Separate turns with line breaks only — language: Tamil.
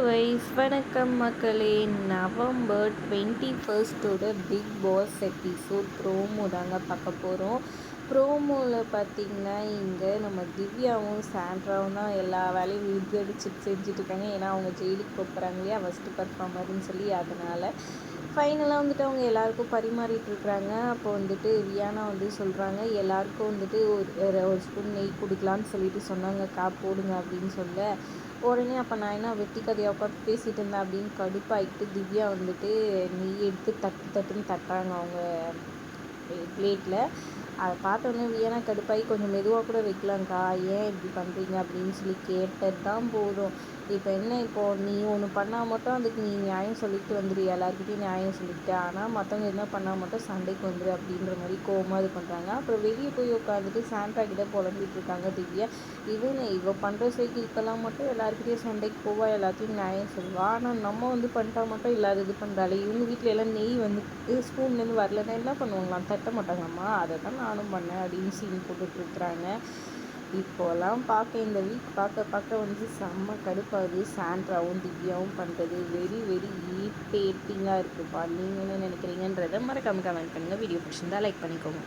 வைஸ் வணக்கம் மக்களே. November 21 Bigg Boss episode promo தாங்க பார்க்க போகிறோம். ப்ரோமோவில் பார்த்திங்கன்னா இங்கே நம்ம திவ்யாவும் சாண்ட்ராவும் தான் எல்லா வேலையும் விழுந்தடிச்சிட்டு செஞ்சுட்ருக்காங்க. ஏன்னா அவங்க ஜெயிலுக்கு போகிறாங்க இல்லையா, ஃபஸ்ட்டு பர்ஃபார்மர்னு சொல்லி. அதனால் ஃபைனலாக வந்துட்டு அவங்க எல்லாேருக்கும் பரிமாறிட்டுருக்குறாங்க. அப்போ வந்துட்டு ரியானா வந்து சொல்கிறாங்க, எல்லாேருக்கும் வந்துட்டு ஒரு ஸ்பூன் நெய் கொடுக்கலான்னு சொல்லிட்டு சொன்னாங்கக்கா, போடுங்க அப்படின்னு சொல்ல உடனே அப்போ நான் என்ன வெட்டி கதையாக உட்காந்து பேசிகிட்டு இருந்தேன் அப்படின்னு கடுப்பாகிட்டு திவ்யா வந்துட்டு நெய் எடுத்து தட்டுன்னு தட்டுறாங்க அவங்க பிளேட்டில். அதை பார்த்தோன்னே வியனா கடுப்பாகி கொஞ்சம் மெதுவாக கூட வைக்கலாங்க்கா, ஏன் இப்படி பண்ணுறீங்க அப்படின்னு சொல்லி கேட்டது தான் போதும். இப்போ என்ன, இப்போது நீ ஒன்று பண்ணால் மட்டும் அதுக்கு நீ நியாயம் சொல்லிட்டு வந்துடு, எல்லாருக்கிட்டையும் நியாயம் சொல்லிட்டு, ஆனால் மற்றவங்க என்ன பண்ணால் மட்டும் சண்டைக்கு வந்துடு அப்படின்ற மாதிரி கோவமாக இது பண்ணுறாங்க. அப்புறம் வெளியே போய் உட்காந்துட்டு சாண்ட்ரா கிட்ட புலம்பிகிட்டு இருக்காங்க திவ்யா. இவ பண்ணுற சைக்கிள்கெல்லாம் மட்டும் எல்லாருக்கிட்டையும் சண்டைக்கு போவா, எல்லாத்தையும் நியாயம் சொல்லுவா, ஆனால் நம்ம வந்து பண்ணிட்டா மட்டும் இல்லாத இது பண்ணுறாளே. இவங்க வீட்டில் எல்லாம் நெய் வந்து ஸ்பூன்லேருந்து வரலன்னா என்ன பண்ணுவாங்களாம், தட்ட மாட்டாங்கம்மா, அதை தான் நானும் பண்ணேன் அப்படின்னு சீன் போட்டுட்ருக்குறாங்க. இப்போலாம் இந்த வீக் பார்க்க வந்து செம்ம கடுப்பாகுது. சாண்ட்ராவும் திவ்யாவும் பண்ணுறது வெரி இரிட்டேட்டிங்காக இருக்குதுப்பா. நீங்கள் என்ன நினைக்கிறீங்கன்றதை மறக்காம கமெண்ட் பண்ணுங்கள். வீடியோ பிடிச்சிருந்தா லைக் பண்ணிக்கோங்க.